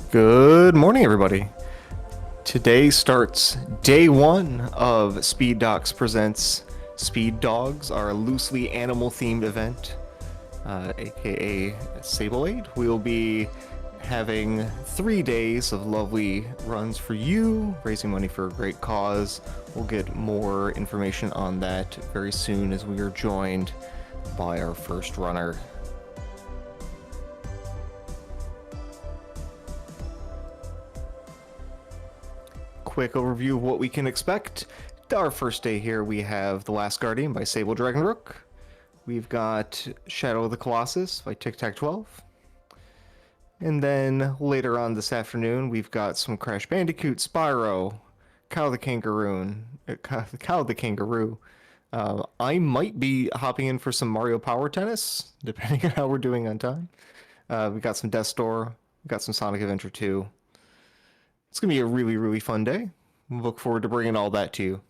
Good morning, everybody. Today starts day one of SpeedDogs presents Speed Dogs, our loosely animal-themed event, aka Sable Aid. We'll be having 3 days of lovely runs for you, raising money for a great cause. We'll get more information on that very soon as we are joined by our first runner. Quick overview of what we can expect. Our first day here, we have The Last Guardian by Sable Dragonrook. We've got Shadow of the Colossus by Tic Tac 12. And then later on this afternoon, we've got some Crash Bandicoot, Spyro, Cow the Kangaroo. Cow the Kangaroo. I might be hopping in for some Mario Power Tennis, depending on how we're doing on time. We got some Death Store. We got some Sonic Adventure 2. It's going to be a really, really fun day. Look forward to bringing all that to you.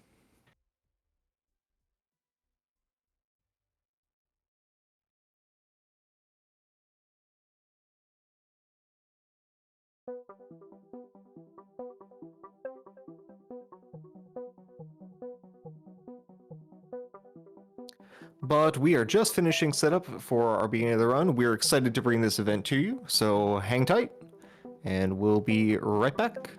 But we are just finishing setup for our beginning of the run. We're excited to bring this event to you, so hang tight, and we'll be right back.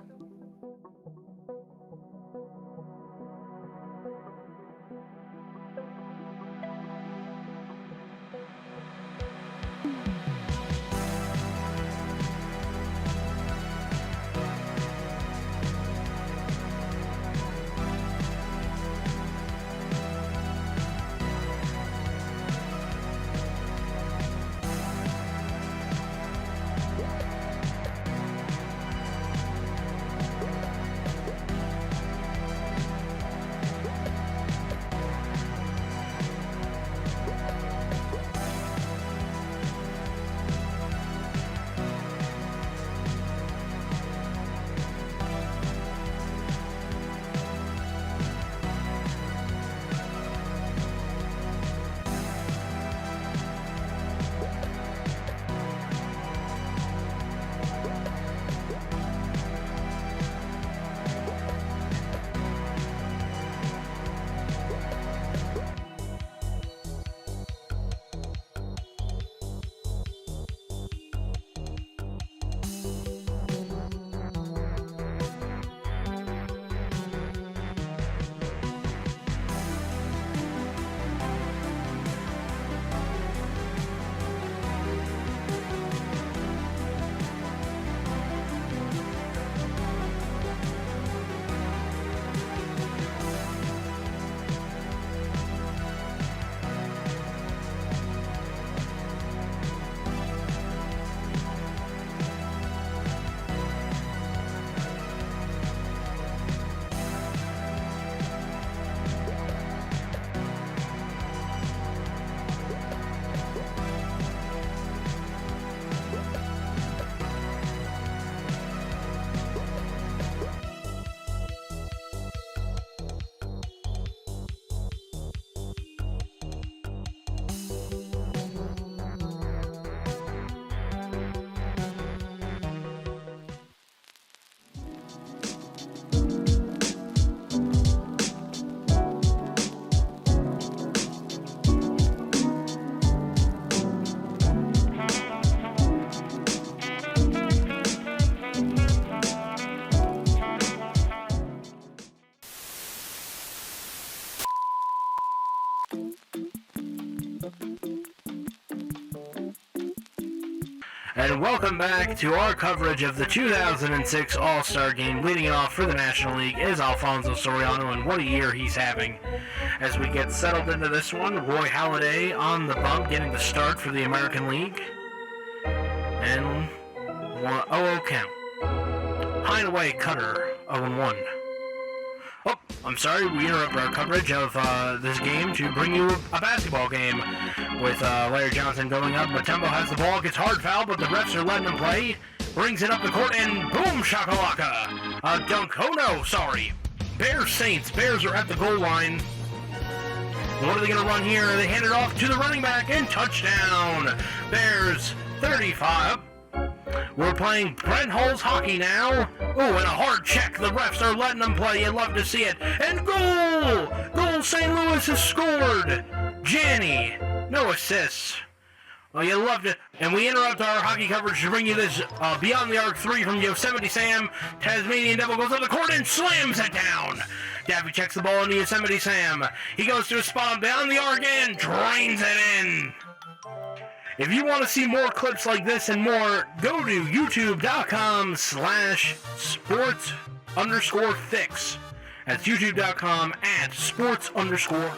And welcome back to our coverage of the 2006 All-Star Game. Leading it off for the National League is Alfonso Soriano, and what a year he's having. As we get settled into this one, Roy Halladay on the bump, getting the start for the American League. And 0-0 count. Hideaway Cutter, 0-1. Oh, I'm sorry, we interrupt our coverage of this game to bring you a basketball game with Larry Johnson going up. Matembo has the ball, gets hard foul, but the refs are letting him play. Brings it up the court, and boom, shakalaka. A dunk. Oh no, sorry. Bears Saints. Bears are at the goal line. What are they going to run here? They hand it off to the running back, and touchdown. Bears 35. We're playing Brent Hull's hockey now. Ooh, and a hard check. The refs are letting them play. You love to see it. And goal! Goal! St. Louis has scored. Janney, no assists. Well, you loved it. And we interrupt our hockey coverage to bring you this Beyond the Arc 3 from Yosemite Sam. Tasmanian Devil goes up the court and slams it down. Daffy checks the ball into Yosemite Sam. He goes to a spot Beyond the Arc and drains it in. If you want to see more clips like this and more, go to youtube.com/sports_fix. That's youtube.com/sports_fix.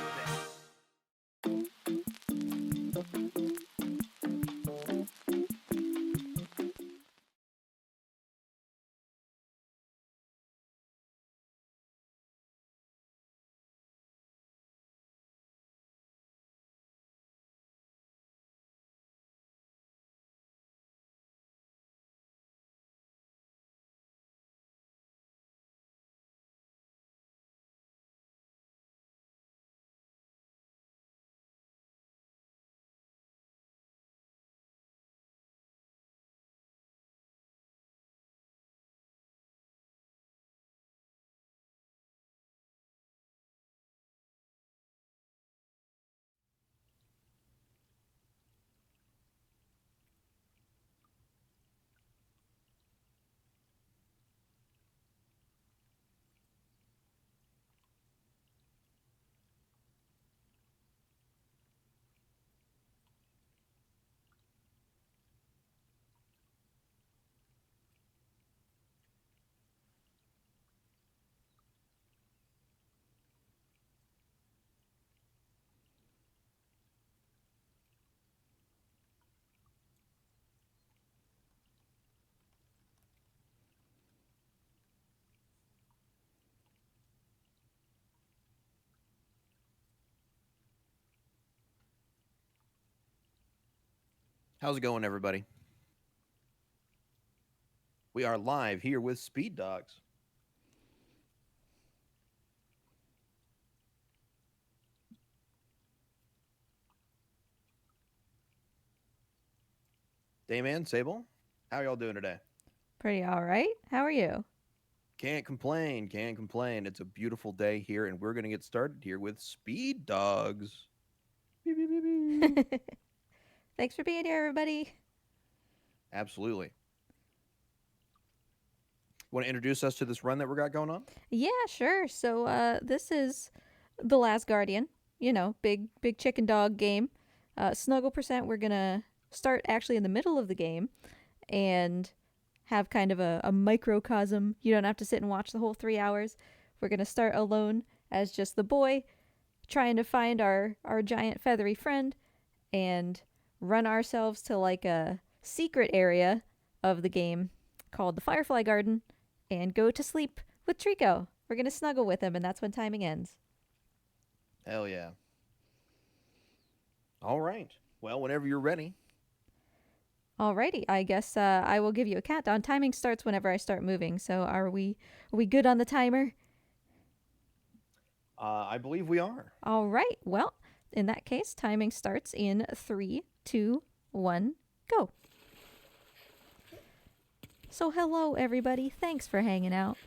How's it going, everybody? We are live here with SpeedDogs. Dayman, Sable, how y'all doing today? Pretty all right. How are you? Can't complain, can't complain. It's a beautiful day here, and we're going to get started here with SpeedDogs. Beep, beep, beep, beep. Thanks for being here, everybody. Absolutely. Want to introduce us to this run that we got going on? Yeah, sure. So this is The Last Guardian. You know, big chicken dog game. Snuggle percent, we're going to start actually in the middle of the game and have kind of a microcosm. You don't have to sit and watch the whole 3 hours. We're going to start alone as just the boy, trying to find our giant feathery friend and run ourselves to like a secret area of the game called the Firefly Garden and go to sleep with Trico. We're going to snuggle with him, and that's when timing ends. Hell yeah. All right. Well, whenever you're ready. Alrighty, I guess I will give you a countdown. Timing starts whenever I start moving, so are we good on the timer? I believe we are. All right, well, in that case, timing starts in 3, 2, 1, go. So hello, everybody. Thanks for hanging out.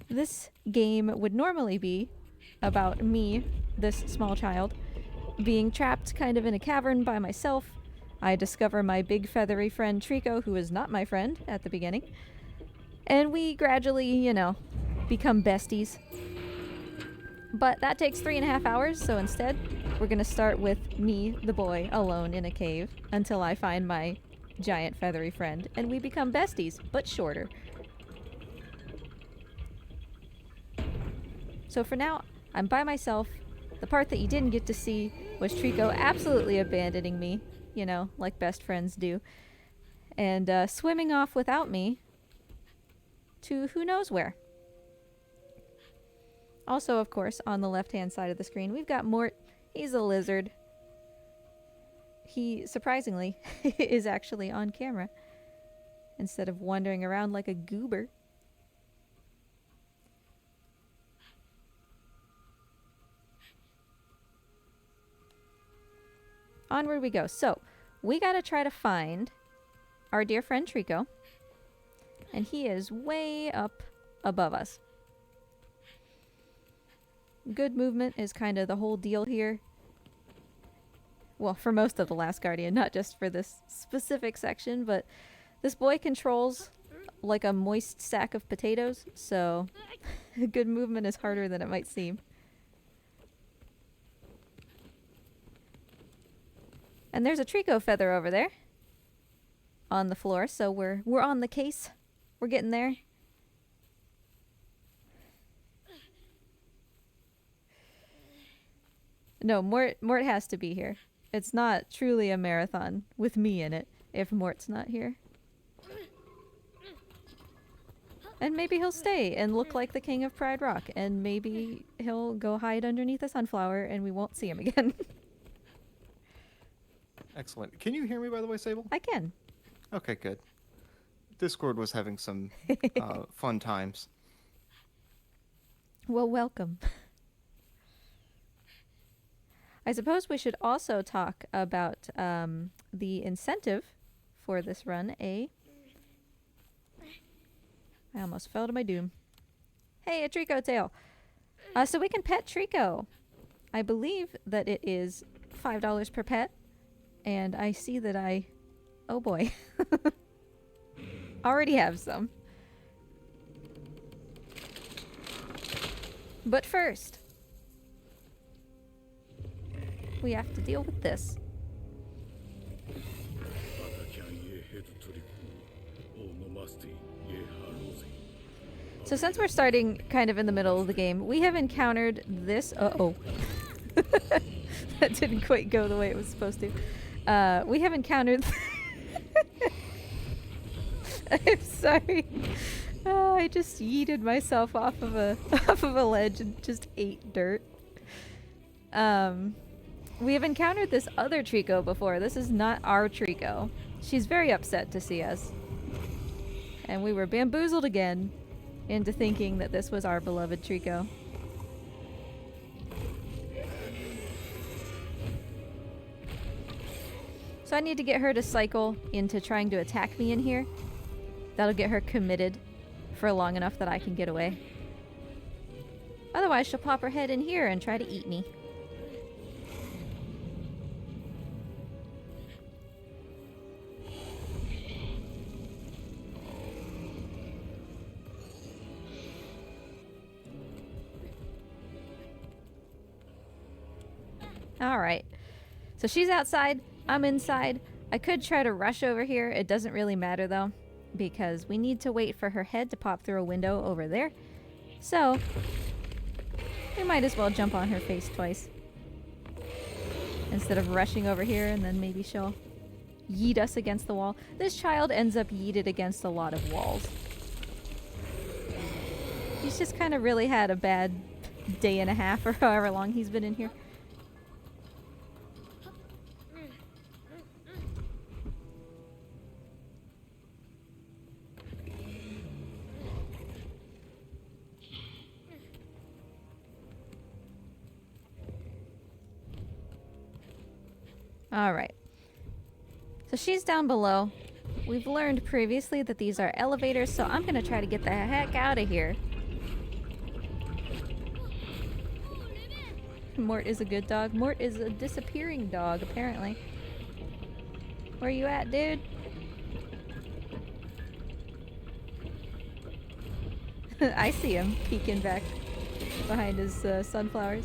This game would normally be about me, this small child, being trapped kind of in a cavern by myself. I discover my big feathery friend Trico, who is not my friend at the beginning. And we gradually, you know, become besties. But that takes 3.5 hours, so instead, we're gonna start with me, the boy, alone in a cave until I find my giant feathery friend, and we become besties, but shorter. So for now, I'm by myself. The part that you didn't get to see was Trico absolutely abandoning me, you know, like best friends do, and swimming off without me to who knows where. Also, of course, on the left-hand side of the screen, we've got Mort. He's a lizard. He, surprisingly, is actually on camera instead of wandering around like a goober. Onward we go. So, we gotta try to find our dear friend Trico. And he is way up above us. Good movement is kind of the whole deal here. Well, for most of The Last Guardian, not just for this specific section, but this boy controls like a moist sack of potatoes, so good movement is harder than it might seem. And there's a Trico feather over there on the floor, so we're on the case. We're getting there. No, Mort has to be here. It's not truly a marathon with me in it if Mort's not here. And maybe he'll stay and look like the king of Pride Rock, and maybe he'll go hide underneath a sunflower and we won't see him again. Excellent. Can you hear me, by the way, Sable? I can. Okay, good. Discord was having some fun times. Well, welcome. I suppose we should also talk about the incentive for this run. I almost fell to my doom. Hey, a Trico tail. So we can pet Trico. I believe that it is $5 per pet. And I see that oh boy, already have some. But first, we have to deal with this. So since we're starting kind of in the middle of the game, we have encountered this. Uh-oh. That didn't quite go the way it was supposed to. We have encountered... I'm sorry. Oh, I just yeeted myself off of a ledge and just ate dirt. We have encountered this other Trico before. This is not our Trico. She's very upset to see us. And we were bamboozled again into thinking that this was our beloved Trico. So I need to get her to cycle into trying to attack me in here. That'll get her committed for long enough that I can get away. Otherwise, she'll pop her head in here and try to eat me. Alright. So she's outside. I'm inside. I could try to rush over here. It doesn't really matter though, because we need to wait for her head to pop through a window over there. So we might as well jump on her face twice instead of rushing over here, and then maybe she'll yeet us against the wall. This child ends up yeeted against a lot of walls. He's just kind of really had a bad day and a half or however long he's been in here. Alright. So she's down below. We've learned previously that these are elevators, so I'm gonna try to get the heck out of here. Mort is a good dog. Mort is a disappearing dog, apparently. Where you at, dude? I see him peeking back behind his sunflowers.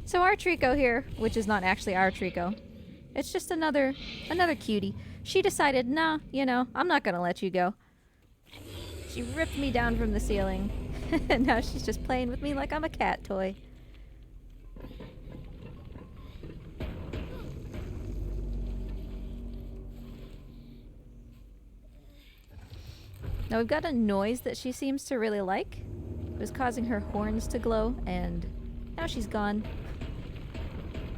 So our Trico here, which is not actually our Trico, it's just another cutie. She decided, nah, you know, I'm not gonna let you go. She ripped me down from the ceiling, and now she's just playing with me like I'm a cat toy. Now we've got a noise that she seems to really like. It was causing her horns to glow, and now she's gone.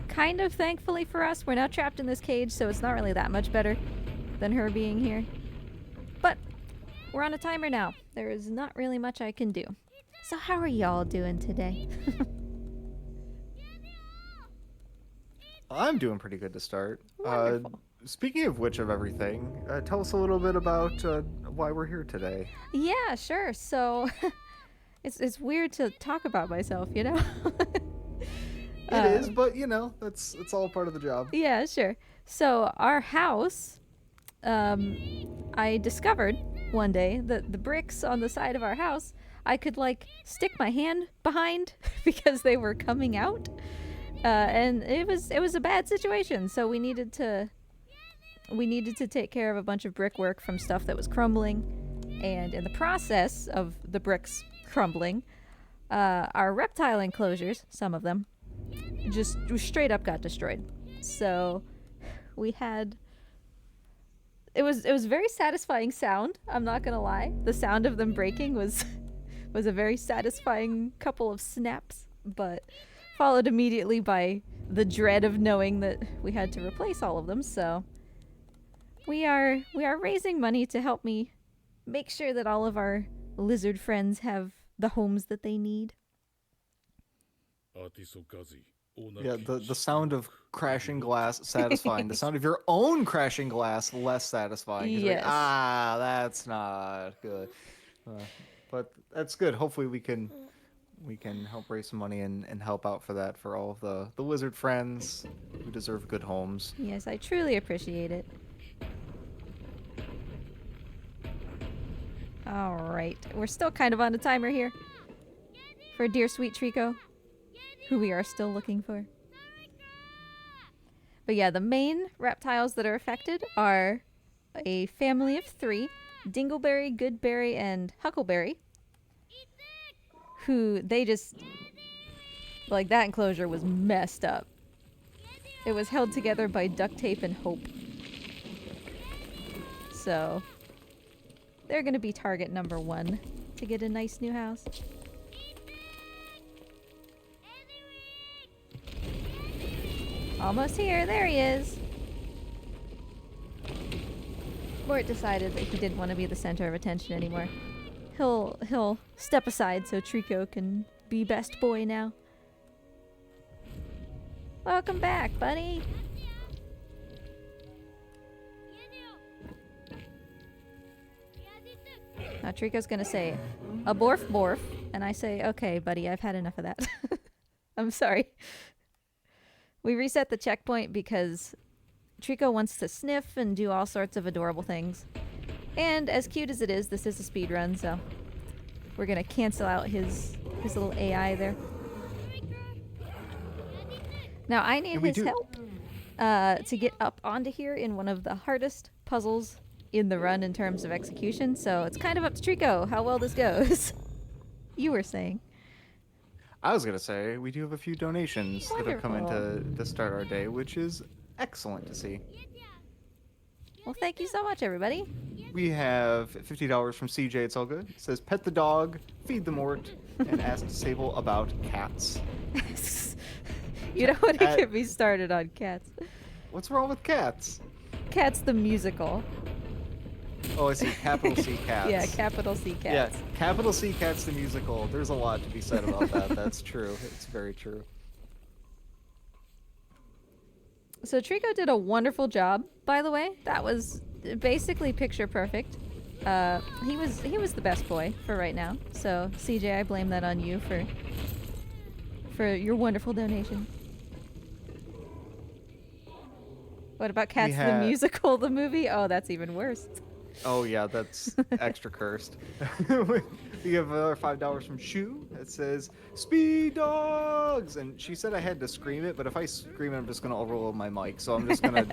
Kind of thankfully for us, we're now trapped in this cage, so it's not really that much better. than her being here. But we're on a timer now. There is not really much I can do. So how are y'all doing today? I'm doing pretty good to start. Wonderful. Speaking of which of everything, tell us a little bit about why we're here today. Yeah, sure. So it's weird to talk about myself, you know? It is, but you know, it's all part of the job. Yeah, sure. So our house, I discovered one day that the bricks on the side of our house, I could like stick my hand behind because they were coming out, and it was a bad situation. So we needed to take care of a bunch of brickwork from stuff that was crumbling, and in the process of the bricks crumbling, our reptile enclosures, some of them, just straight up got destroyed. So we had it was very satisfying sound, I'm not gonna lie. The sound of them breaking was a very satisfying couple of snaps, but followed immediately by the dread of knowing that we had to replace all of them. So we are raising money to help me make sure that all of our lizard friends have the homes that they need. Yeah, the sound of crashing glass satisfying. The sound of your own crashing glass less satisfying. 'Cause you're like, Yes. that's not good. But that's good. Hopefully we can help raise some money and help out for that for all of the lizard friends who deserve good homes. Yes, I truly appreciate it. Alright, we're still kind of on a timer here for dear sweet Trico, who we are still looking for. But yeah, the main reptiles that are affected are a family of 3, Dingleberry, Goodberry, and Huckleberry, who they just, like, that enclosure was messed up. It was held together by duct tape and hope. So they're gonna be target number 1 to get a nice new house. Almost here, there he is. Mort decided that he didn't want to be the center of attention anymore. He'll step aside so Trico can be best boy now. Welcome back, buddy. Now Trico's gonna say, a borf borf, and I say, okay, buddy, I've had enough of that. I'm sorry. We reset the checkpoint because Trico wants to sniff and do all sorts of adorable things. And as cute as it is, this is a speed run, so we're gonna cancel out his little AI there. Now I need his help to get up onto here in one of the hardest puzzles in the run in terms of execution, so it's kind of up to Trico how well this goes. You were saying. I was gonna say we do have a few donations that have come in to start our day, which is excellent to see. Well, thank you so much, everybody. We have $50 from CJ. It's all good. It says pet the dog, feed the Mort, and ask Sable about cats. You don't want to get me started on cats. What's wrong with cats? Cats the musical. Oh, I see. Capital C cats. Yeah, capital C cats. Yeah, capital C cats the musical. There's a lot to be said about that. That's true. It's very true. So Trico did a wonderful job, by the way. That was basically picture perfect. He was the best boy for right now. So CJ, I blame that on you for your wonderful donation. What about Cats the Musical, the movie? Oh, that's even worse. Oh yeah, that's extra cursed. We have another $5 from Shu. It says SpeedDogs, and she said I had to scream it, but if I scream it, I'm just gonna overload my mic. So I'm just gonna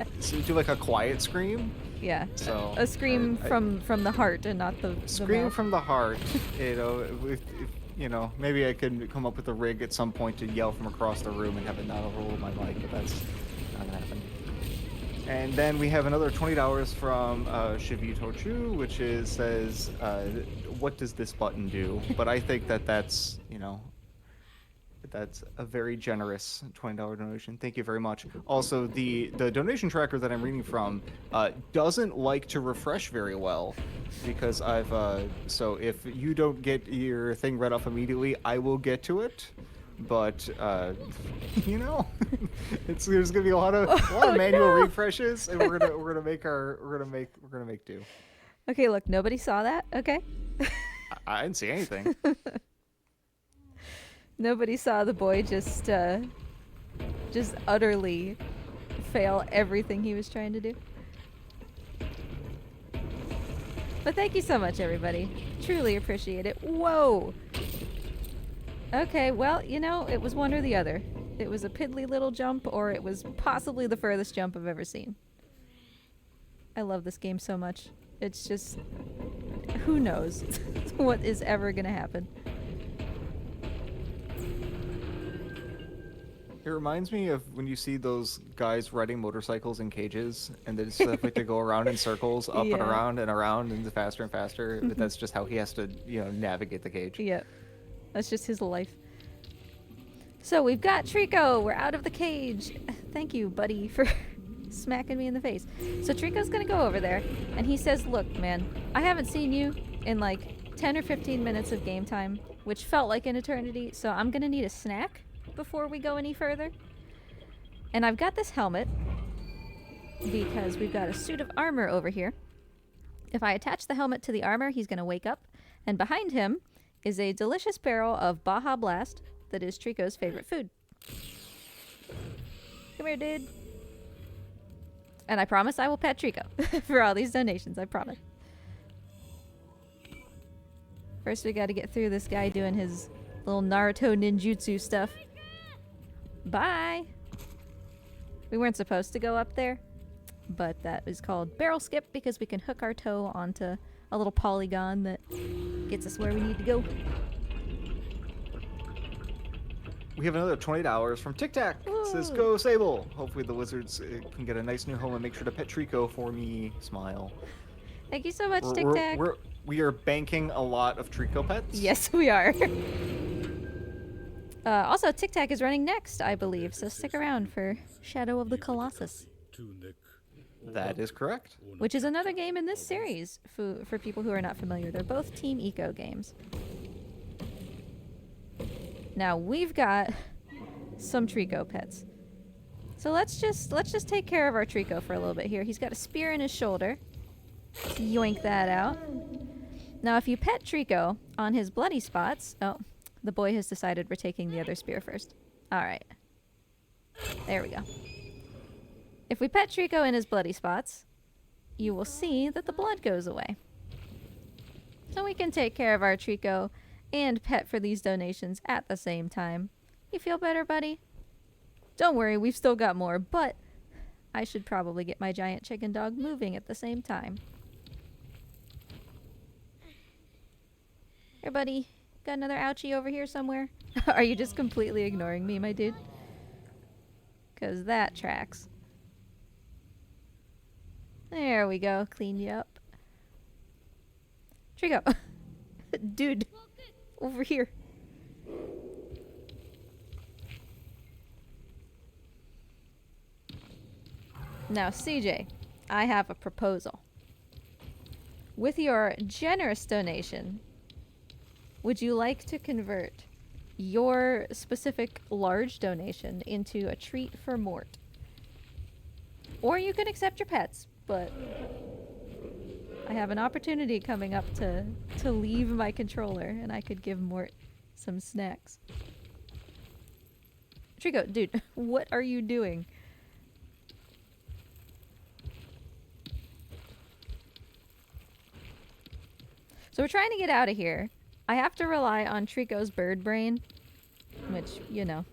do like a quiet scream. Yeah. So a scream from the heart and not the scream mouth. from the heart. You know, if you know, maybe I could come up with a rig at some point to yell from across the room and have it not overload my mic, but that's not gonna happen. And then we have another $20 from Shivito Chu, which says, what does this button do? But I think that's, you know, That's a very generous $20 donation. Thank you very much. Also, the donation tracker that I'm reading from doesn't like to refresh very well because I've so if you don't get your thing read off immediately, I will get to it. But you know, there's gonna be a lot of manual refreshes, and we're gonna make do. Okay, look, nobody saw that. Okay. I didn't see anything. Nobody saw the boy just utterly fail everything he was trying to do. But thank you so much, everybody. Truly appreciate it. Whoa! Okay, well, you know, it was one or the other. It was a piddly little jump, or it was possibly the furthest jump I've ever seen. I love this game so much. It's just... who knows what is ever gonna happen. It reminds me of when you see those guys riding motorcycles in cages, and they just have like to go around in circles, up and around, and faster and faster. But that's just how he has to, you know, navigate the cage. Yep. That's just his life. So we've got Trico. We're out of the cage. Thank you, buddy, for smacking me in the face. So Trico's gonna go over there, and he says, look, man, I haven't seen you in like 10 or 15 minutes of game time, which felt like an eternity, so I'm gonna need a snack before we go any further. And I've got this helmet because we've got a suit of armor over here. If I attach the helmet to the armor, he's gonna wake up, and behind him is a delicious barrel of Baja Blast that is Trico's favorite food. Come here, dude. And I promise I will pet Trico for all these donations, I promise. First we gotta get through this guy doing his little Naruto ninjutsu stuff. Bye! We weren't supposed to go up there, but that is called barrel skip because we can hook our toe onto a little polygon that gets us where we need to go. We have another $20 from Tic Tac. It says, go Sable. Hopefully the Wizards can get a nice new home and make sure to pet Trico for me. Smile. Thank you so much, Tic Tac. We are banking a lot of Trico pets. Yes, we are. Also, Tic Tac is running next, I believe, so stick around for Shadow of the Colossus. That is correct. Which is another game in this series, for people who are not familiar. They're both Team Eco games. Now, we've got some Trico pets. So let's just take care of our Trico for a little bit here. He's got a spear in his shoulder. Let's yoink that out. Now, if you pet Trico on his bloody spots... Oh, the boy has decided we're taking the other spear first. Alright. There we go. If we pet Trico in his bloody spots, you will see that the blood goes away. So we can take care of our Trico and pet for these donations at the same time. You feel better, buddy? Don't worry, we've still got more, but I should probably get my giant chicken dog moving at the same time. Here, buddy. Got another ouchie over here somewhere? Are you just completely ignoring me, my dude? 'Cause that tracks. There we go. Clean you up. Trico. Dude. Over here. Now, CJ, I have a proposal. With your generous donation, would you like to convert your specific large donation into a treat for Mort? Or you can accept your pets, but I have an opportunity coming up to leave my controller, and I could give Mort some snacks. Trico, dude, what are you doing? So we're trying to get out of here. I have to rely on Trico's bird brain, which, you know,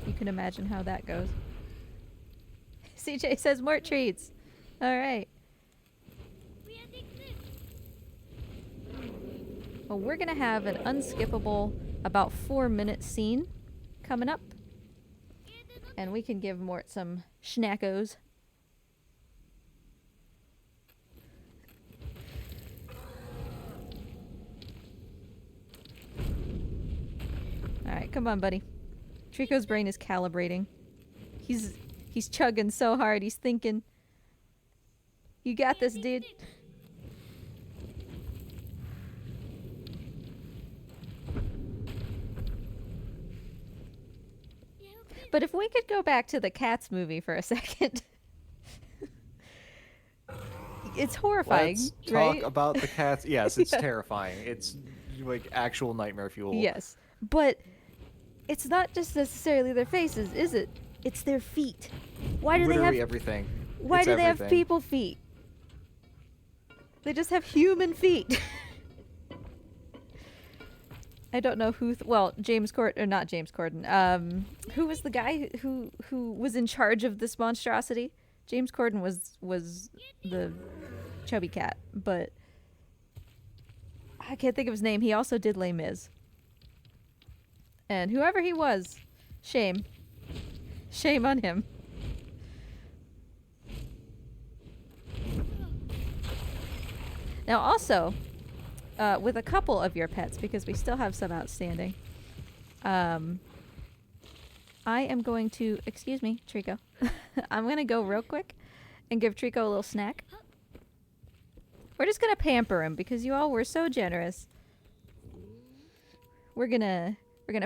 you can imagine how that goes. CJ says Mort treats. All right. Well, we're going to have an unskippable about 4-minute scene coming up. And we can give Mort some schnackos. Alright, Come on, buddy. Trico's brain is calibrating. He's chugging so hard. He's thinking. You got this, dude. But if we could go back to the Cats movie for a second. It's horrifying, Let's right? talk about the cats. Yes, it's terrifying. It's like actual nightmare fuel. Yes. But it's not just necessarily their faces, is it? It's their feet. Why do Literally they have everything. Why It's do they have everything. people feet? They just have human feet. I don't know who. James Corden, or not James Corden. Who was the guy who was in charge of this monstrosity? James Corden was the chubby cat, but I can't think of his name. He also did Les Mis. And whoever he was, shame on him. Now also, with a couple of your pets, because we still have some outstanding, I am going to, excuse me, Trico. I'm going to go real quick and give Trico a little snack. We're just going to pamper him because you all were so generous. We're going to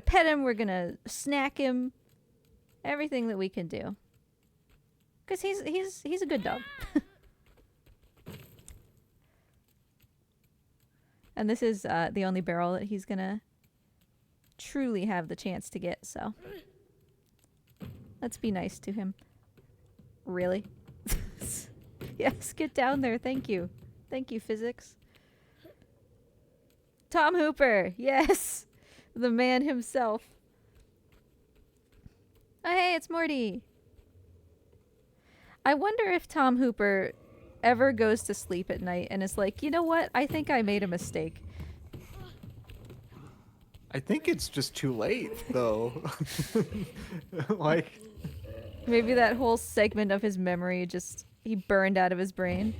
pet him, we're going to snack him, everything that we can do. Cuz he's a good dog. And this is the only barrel that he's going to truly have the chance to get, so let's be nice to him. Really? Yes, get down there. Thank you. Thank you, physics. Tom Hooper. Yes. The man himself. Oh, hey, it's Morty. I wonder if Tom Hooper ever goes to sleep at night and is like, you know what? I think I made a mistake. I think it's just too late, though. Like, Maybe that whole segment of his memory just, he burned out of his brain.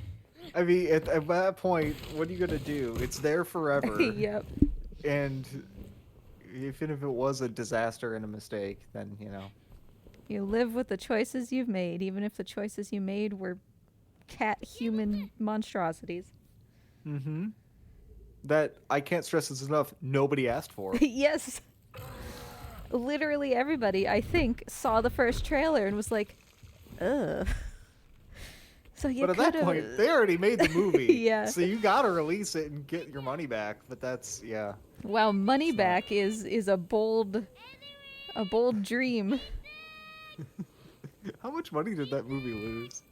I mean, at that point, what are you gonna do? It's there forever. Yep. And even if it was a disaster and a mistake, then, you know. You live with the choices you've made, even if the choices you made were cat-human monstrosities. Mm-hmm. That, I can't stress this enough, nobody asked for. Yes. Literally everybody, I think, saw the first trailer and was like, ugh. So you But at that could've- point, they already made the movie. Yeah. So you gotta release it and get your money back. But that's, yeah. Wow, money back is a bold dream. How much money did that movie lose?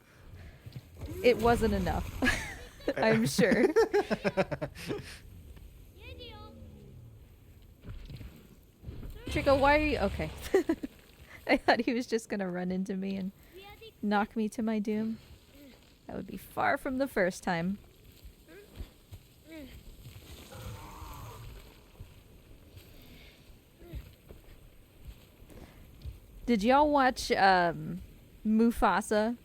It wasn't enough. I'm sure. Trico, why are you okay? I thought he was just gonna run into me and knock me to my doom. That would be far from the first time. Did y'all watch Mufasa,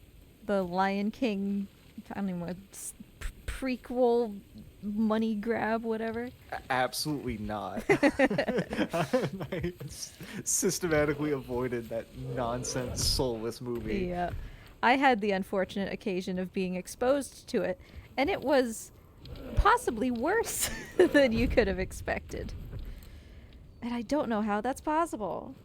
the Lion King, I don't even know, prequel money grab, whatever? Absolutely not. I systematically avoided that nonsense, soulless movie. Yeah. I had the unfortunate occasion of being exposed to it, and it was possibly worse than you could have expected. And I don't know how that's possible.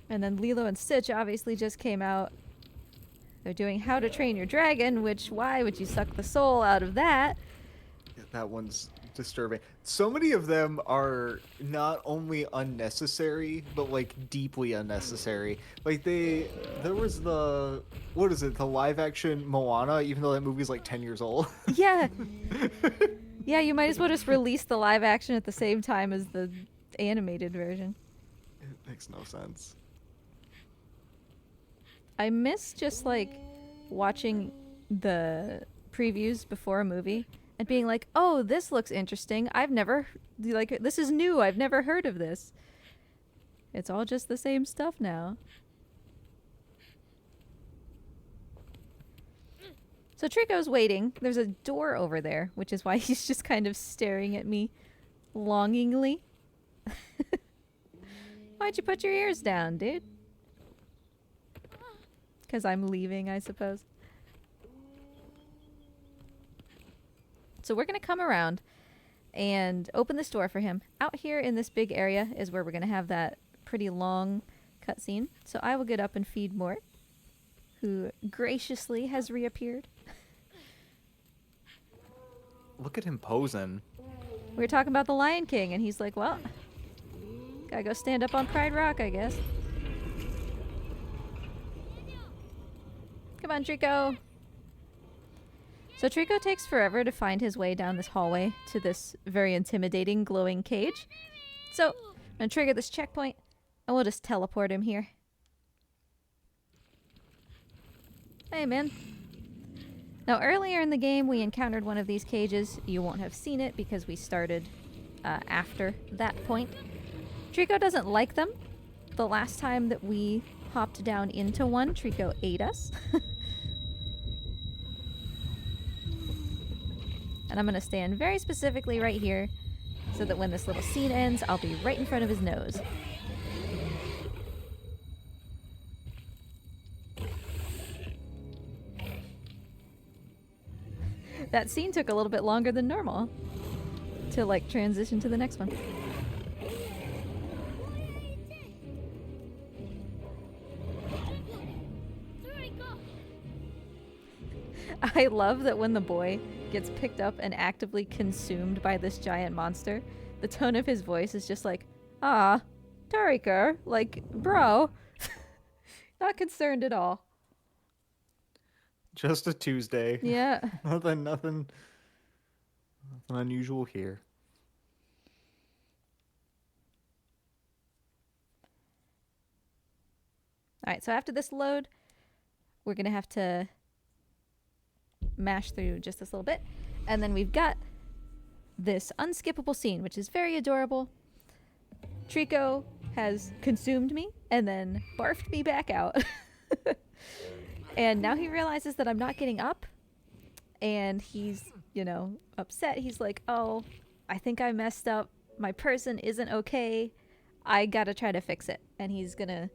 And then Lilo and Stitch obviously just came out. They're doing How to Train Your Dragon, which, why would you suck the soul out of that? That one's disturbing. So many of them are not only unnecessary, but like deeply unnecessary. Like there was the, what is it, the live action Moana, even though that movie's like 10 years old. Yeah. Yeah, you might as well just release the live action at the same time as the animated version. It makes no sense. I miss just like watching the previews before a movie and being like, oh, this looks interesting. This is new. I've never heard of this. It's all just the same stuff now. So Trico's waiting. There's a door over there, which is why he's just kind of staring at me longingly. Why'd you put your ears down, dude? Because I'm leaving, I suppose. So we're going to come around and open this door for him. Out here in this big area is where we're going to have that pretty long cutscene. So I will get up and feed Mort, who graciously has reappeared. Look at him posing. We were talking about the Lion King, and he's like, well, gotta go stand up on Pride Rock, I guess. Come on, Trico. So Trico takes forever to find his way down this hallway to this very intimidating glowing cage. So I'm gonna trigger this checkpoint, and we'll just teleport him here. Hey, man. Now, earlier in the game, we encountered one of these cages. You won't have seen it because we started after that point. Trico doesn't like them. The last time that we hopped down into one, Trico ate us. And I'm going to stand very specifically right here so that when this little scene ends, I'll be right in front of his nose. That scene took a little bit longer than normal to like transition to the next one. I love that when the boy gets picked up and actively consumed by this giant monster, the tone of his voice is just like, ah, Tarika, like, bro. Not concerned at all. Just a Tuesday. Yeah. Nothing unusual here. Alright, so after this load, we're going to have to mash through just this little bit. And then we've got this unskippable scene, which is very adorable. Trico has consumed me and then barfed me back out. And now he realizes that I'm not getting up. And he's, you know, upset. He's like, oh, I think I messed up. My person isn't okay. I gotta try to fix it. And he's gonna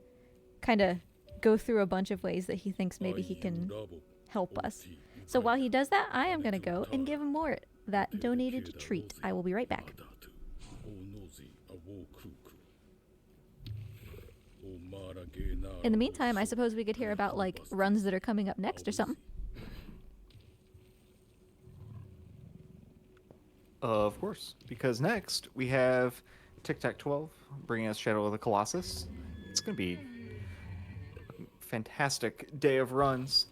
kind of go through a bunch of ways that he thinks maybe he can help us. So while he does that, I am gonna go and give him more that donated treat. I will be right back. In the meantime, I suppose we could hear about like runs that are coming up next or something. Of course, because next we have Tic Tac 12 bringing us Shadow of the Colossus. It's going to be a fantastic day of runs.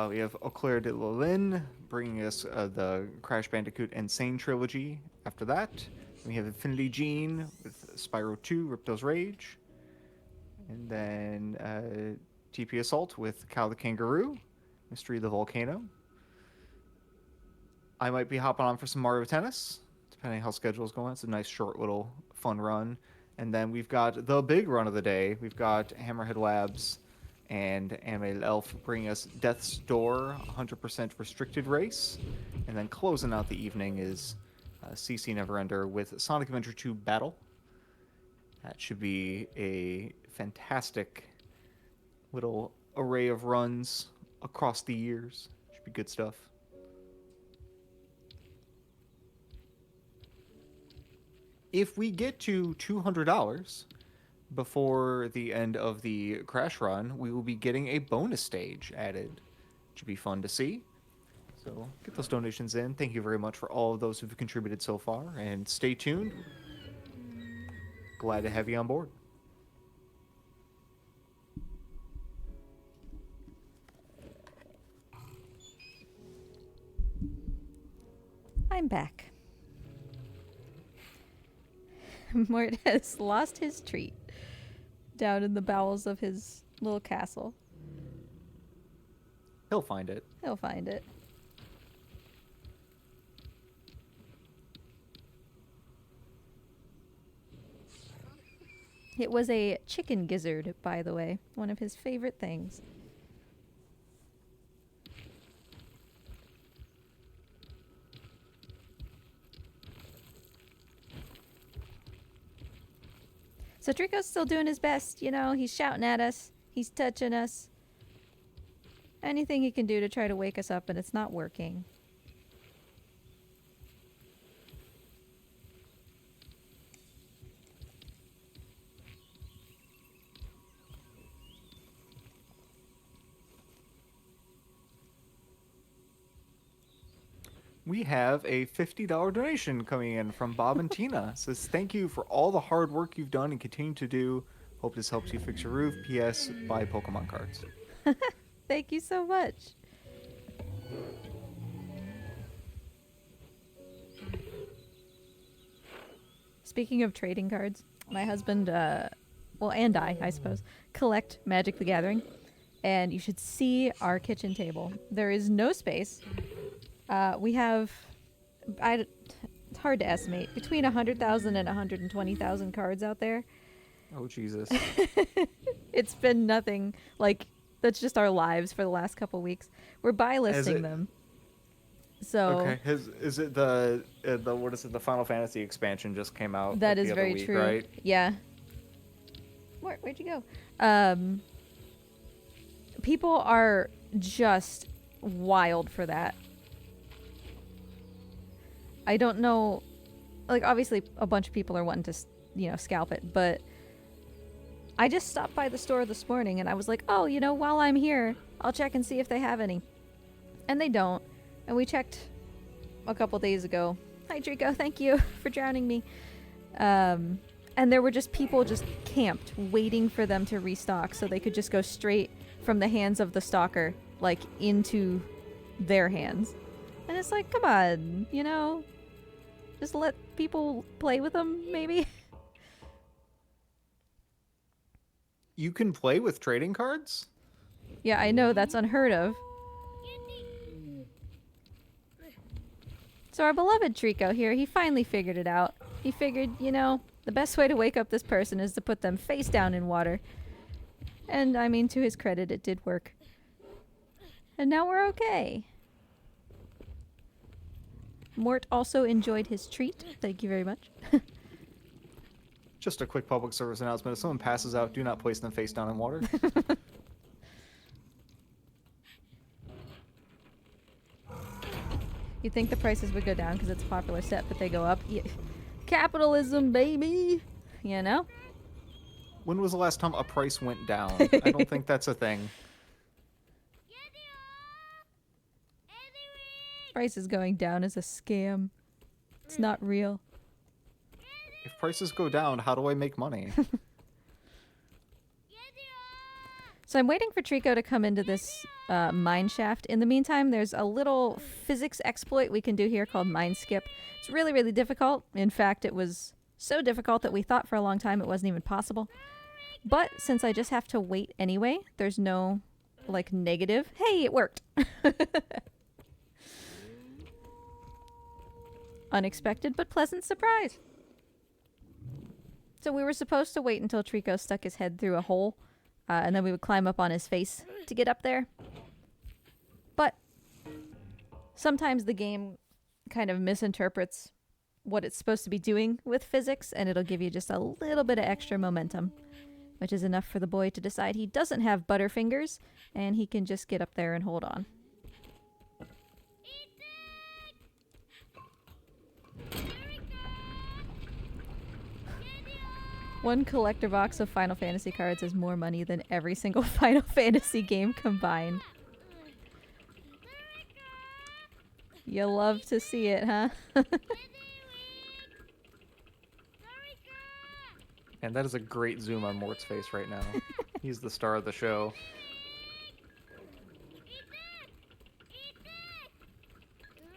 We have Au Clair de la Lune bringing us the Crash Bandicoot Insane trilogy. After that, we have Infinity Gene with Spyro 2, Ripto's Rage. And then TP Assault with Cow the Kangaroo, Mystery of the Volcano. I might be hopping on for some Mario Tennis, depending how schedule's going. It's a nice, short, little fun run. And then we've got the big run of the day. We've got Hammerhead Labs and Animated Elf bringing us Death's Door, 100% restricted race. And then closing out the evening is CC Neverender with Sonic Adventure 2 Battle. That should be a fantastic little array of runs across the years. Should be good stuff. If we get to $200 before the end of the Crash Run, we will be getting a bonus stage added. Should be fun to see. So get those donations in. Thank you very much for all of those who've contributed so far, and stay tuned. Glad to have you on board. I'm back. Mort has lost his treat down in the bowels of his little castle. He'll find it. He'll find it. It was a chicken gizzard, by the way. One of his favorite things. So Trico's still doing his best, you know, he's shouting at us, he's touching us. Anything he can do to try to wake us up, and it's not working. We have a $50 donation coming in from Bob and Tina. It says, thank you for all the hard work you've done and continue to do. Hope this helps you fix your roof. P.S. Buy Pokemon cards. Thank you so much. Speaking of trading cards, my husband, well, and I suppose, collect Magic the Gathering. And you should see our kitchen table. There is no space. We have, it's hard to estimate, between 100,000 and 120,000 cards out there. Oh, Jesus. It's been nothing. Like, that's just our lives for the last couple weeks. We're buy listing them. So Okay, is it the what is it? The Final Fantasy expansion just came out. that like, is the other very week, true. right? Yeah. Where'd you go? People are just wild for that. I don't know. Like, obviously, a bunch of people are wanting to, you know, scalp it, but I just stopped by the store this morning and I was like, oh, you know, while I'm here, I'll check and see if they have any. And they don't. And we checked a couple days ago. Hi, Draco. Thank you for drowning me. And there were just people just camped, waiting for them to restock so they could just go straight from the hands of the stalker, like, into their hands. And it's like, come on, you know? Just let people play with them, maybe? You can play with trading cards? Yeah, I know, that's unheard of. So our beloved Trico here, he finally figured it out. He figured, you know, the best way to wake up this person is to put them face down in water. And, I mean, to his credit, it did work. And now we're okay. Mort also enjoyed his treat. Thank you very much. Just a quick public service announcement. If someone passes out, do not place them face down in water. You'd think the prices would go down because it's a popular set, but they go up. Yeah. Capitalism, baby! You know? When was the last time a price went down? I don't think that's a thing. Prices going down is a scam. It's not real. If prices go down, how do I make money? So I'm waiting for Trico to come into this mine shaft. In the meantime, there's a little physics exploit we can do here called mine skip. It's really, really difficult. In fact, it was so difficult that we thought for a long time it wasn't even possible. But since I just have to wait anyway, there's no, like, negative. Hey, it worked! Unexpected but pleasant surprise. So we were supposed to wait until Trico stuck his head through a hole, and then we would climb up on his face to get up there. But sometimes the game kind of misinterprets what it's supposed to be doing with physics, and it'll give you just a little bit of extra momentum, which is enough for the boy to decide he doesn't have butterfingers, and he can just get up there and hold on. One collector box of Final Fantasy cards is more money than every single Final Fantasy game combined. You love to see it, huh? And that is a great zoom on Mort's face right now. He's the star of the show.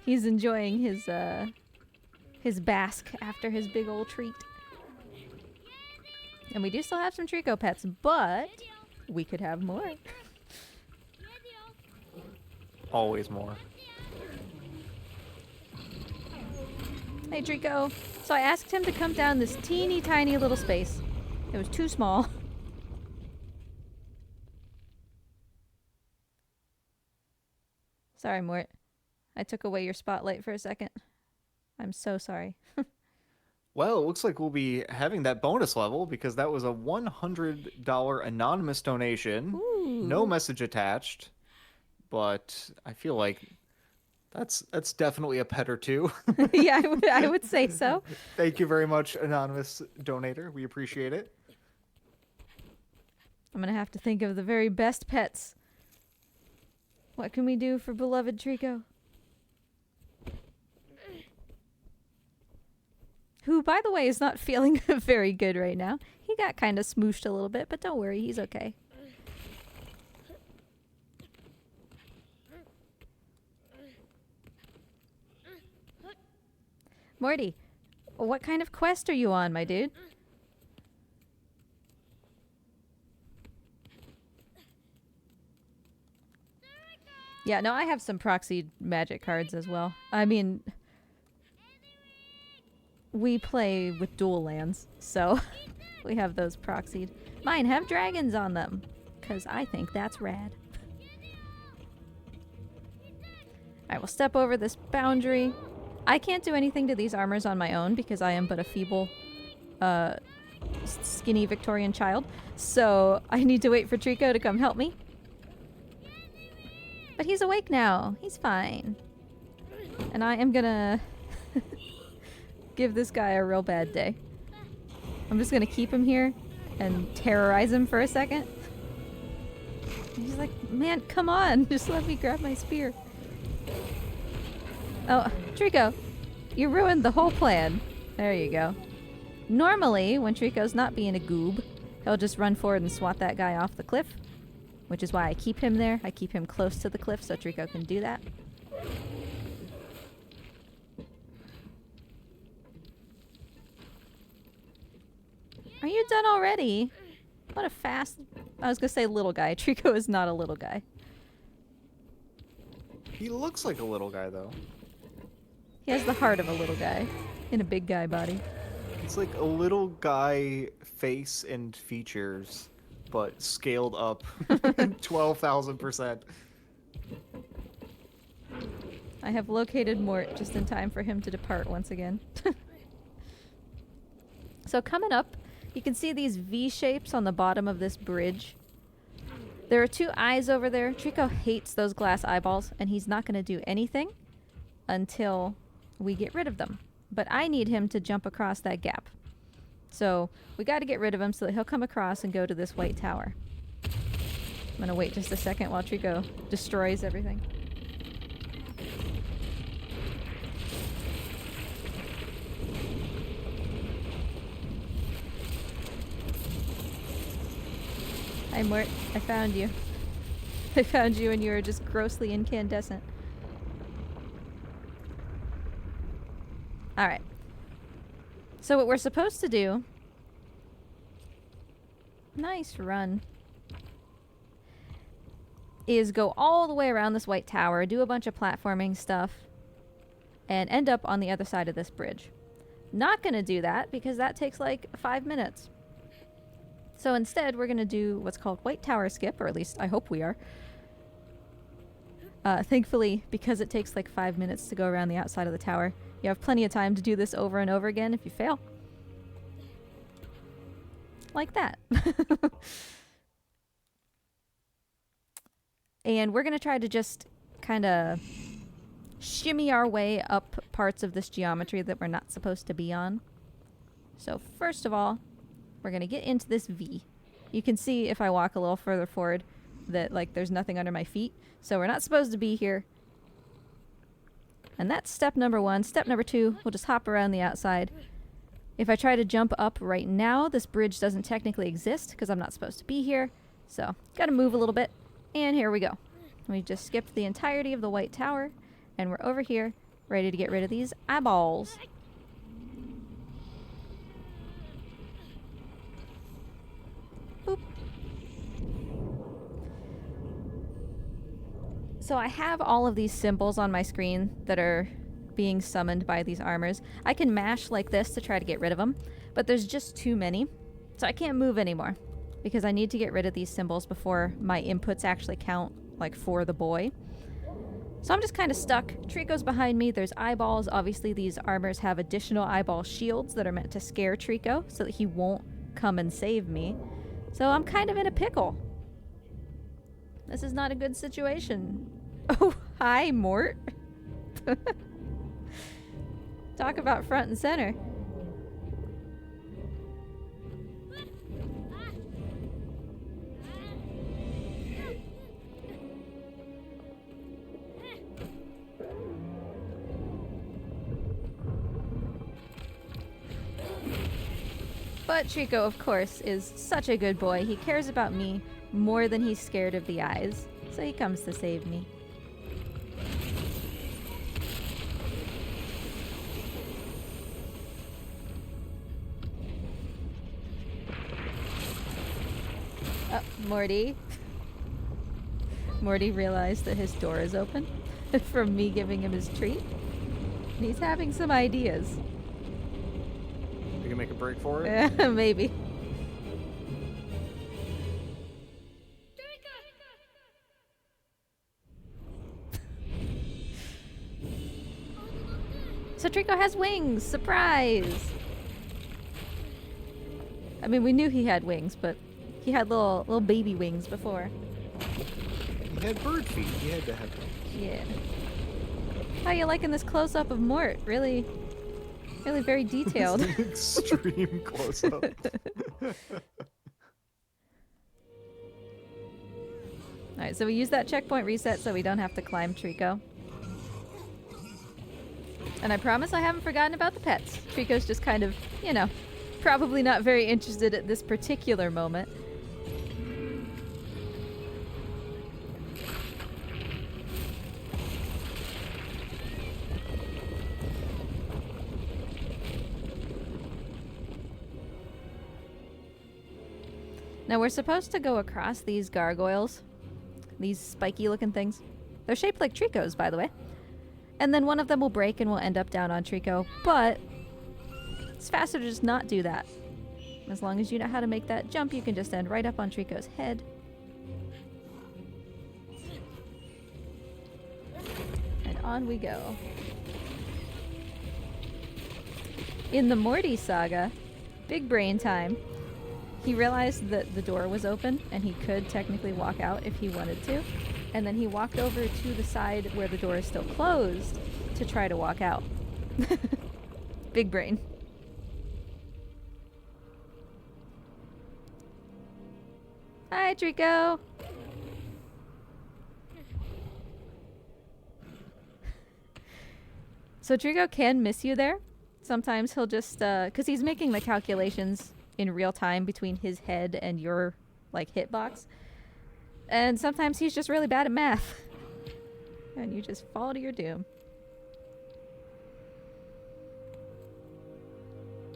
He's enjoying his bask after his big old treat. And we do still have some Trico pets, but we could have more. Always more. Hey, Trico. So I asked him to come down this teeny tiny little space. It was too small. Sorry, Mort. I took away your spotlight for a second. I'm so sorry. Well, it looks like we'll be having that bonus level because that was a $100 anonymous donation. No Ooh. message attached, but I feel like that's definitely a pet or two. Yeah, I would say so. Thank you very much, anonymous donator. We appreciate it. I'm gonna have to think of the very best pets. What can we do for beloved Trico? Who, by the way, is not feeling very good right now. He got kind of smooshed a little bit, but don't worry, he's okay. Morty, what kind of quest are you on, my dude? Yeah, no, I have some proxy magic cards as well. I mean, we play with dual lands, so we have those proxied. Mine have dragons on them, because I think that's rad. I will step over this boundary. I can't do anything to these armors on my own because I am but a feeble, skinny Victorian child. So I need to wait for Trico to come help me. But he's awake now. He's fine. And I am gonna give this guy a real bad day. I'm just gonna keep him here and terrorize him for a second. He's like, man, come on. Just let me grab my spear. Oh, Trico, you ruined the whole plan. There you go. Normally, when Trico's not being a goob, he'll just run forward and swat that guy off the cliff. Which is why I keep him there. I keep him close to the cliff so Trico can do that. Are you done already? What a fast... I was gonna say little guy. Trico is not a little guy. He looks like a little guy, though. He has the heart of a little guy in a big guy body. It's like a little guy face and features, but scaled up 12,000%. I have located Mort just in time for him to depart once again. So coming up, you can see these V shapes on the bottom of this bridge. There are two eyes over there. Trico hates those glass eyeballs, and he's not going to do anything until we get rid of them. But I need him to jump across that gap. So we got to get rid of him so that he'll come across and go to this white tower. I'm going to wait just a second while Trico destroys everything. Hi, Mort. I found you. I found you and you were just grossly incandescent. Alright. So what we're supposed to do... Nice run. Is go all the way around this white tower, do a bunch of platforming stuff, and end up on the other side of this bridge. Not gonna do that because that takes like 5 minutes. So instead, we're going to do what's called White Tower Skip, or at least I hope we are. Thankfully, because it takes like 5 minutes to go around the outside of the tower, you have plenty of time to do this over and over again if you fail. Like that. And we're going to try to just kind of shimmy our way up parts of this geometry that we're not supposed to be on. So first of all, we're going to get into this V. You can see if I walk a little further forward that like there's nothing under my feet. So we're not supposed to be here. And that's step number 1. Step number 2, we'll just hop around the outside. If I try to jump up right now, this bridge doesn't technically exist because I'm not supposed to be here. So got to move a little bit. And here we go. We just skipped the entirety of the white tower. And we're over here ready to get rid of these eyeballs. Boop. So I have all of these symbols on my screen that are being summoned by these armors. I can mash like this to try to get rid of them, but there's just too many. So I can't move anymore because I need to get rid of these symbols before my inputs actually count like for the boy. So I'm just kind of stuck. Trico's behind me. There's eyeballs. Obviously, these armors have additional eyeball shields that are meant to scare Trico so that he won't come and save me. So I'm kind of in a pickle. This is not a good situation. Oh, hi, Mort. Talk about front and center. But Trico, of course, is such a good boy. He cares about me more than he's scared of the eyes. So he comes to save me. Oh, Morty. Morty realized that his door is open from me giving him his treat. And he's having some ideas. You can make a break for it? Maybe. So Trico has wings! Surprise! I mean, we knew he had wings, but he had little baby wings before. He had bird feet. He had to have those. Yeah. How you liking this close-up of Mort? Really very detailed. It's an extreme close-up. Alright, so we use that checkpoint reset so we don't have to climb Trico. And I promise I haven't forgotten about the pets. Trico's just kind of, you know, probably not very interested at this particular moment. Now we're supposed to go across these gargoyles. These spiky looking things. They're shaped like Tricos, by the way. And then one of them will break and we'll end up down on Trico. But it's faster to just not do that. As long as you know how to make that jump, you can just end right up on Trico's head. And on we go. In the Morty saga, big brain time. He realized that the door was open and he could technically walk out if he wanted to. And then he walked over to the side where the door is still closed to try to walk out. Big brain. Hi, Trico! So Trico can miss you there. Sometimes he'll just, because he's making the calculations in real time between his head and your, like, hitbox. And sometimes he's just really bad at math. And you just fall to your doom.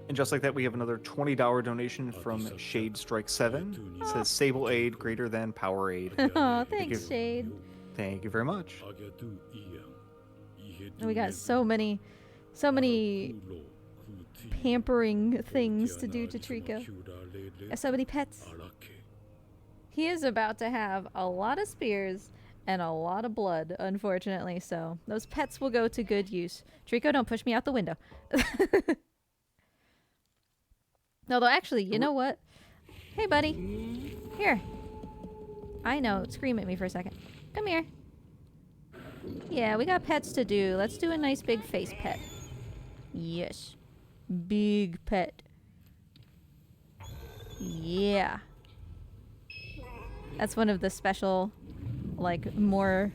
And just like that, we have another $20 donation from Shade Strike 7. It says Sable Aid greater than Power Aid. Oh, thanks, Shade. Thank you very much. And we got so many pampering things to do to Trico. Got so many pets. He is about to have a lot of spears and a lot of blood, unfortunately, so those pets will go to good use. Trico, don't push me out the window. Although, actually, you know what? Hey, buddy. Here. I know. Scream at me for a second. Come here. Yeah, we got pets to do. Let's do a nice big face pet. Yes. Big pet. Yeah. That's one of the special, like, more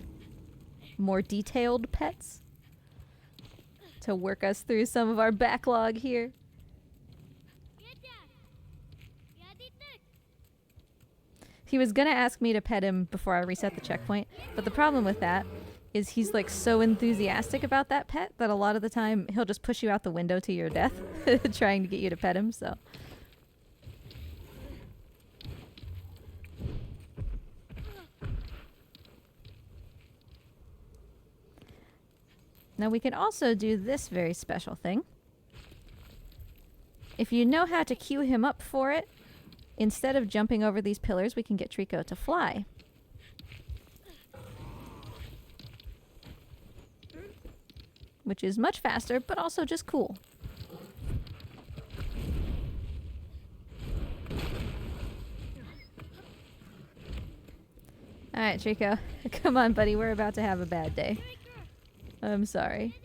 detailed pets to work us through some of our backlog here. He was gonna ask me to pet him before I reset the checkpoint, but the problem with that is he's like so enthusiastic about that pet that a lot of the time he'll just push you out the window to your death trying to get you to pet him, so. Now we can also do this very special thing. If you know how to cue him up for it, instead of jumping over these pillars, we can get Trico to fly. which is much faster, but also just cool. Alright, Trico. Come on, buddy. We're about to have a bad day. I'm sorry.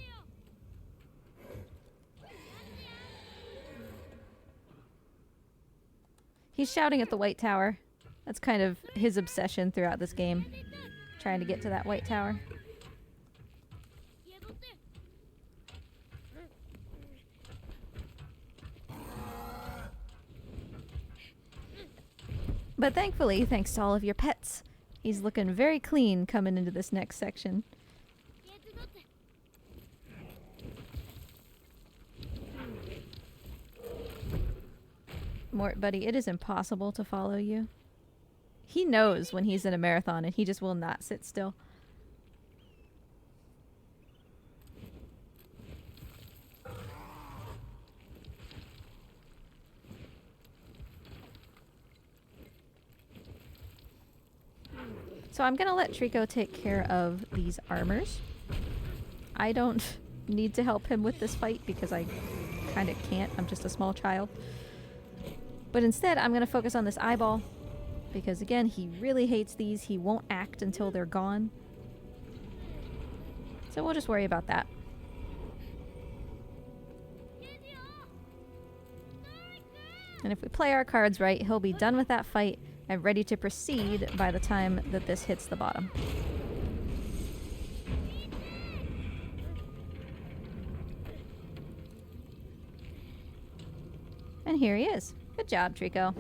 He's shouting at the White Tower. That's kind of his obsession throughout this game. Trying to get to that White Tower. But thankfully, thanks to all of your pets, he's looking very clean coming into this next section. Mort, buddy, it is impossible to follow you. He knows when he's in a marathon and he just will not sit still. So I'm gonna let Trico take care of these armors. I don't need to help him with this fight because I kind of can't. I'm just a small child. But instead, I'm gonna focus on this eyeball because again, he really hates these. He won't act until they're gone. So we'll just worry about that. And if we play our cards right, he'll be done with that fight and ready to proceed by the time that this hits the bottom. And here he is. Good job, Trico.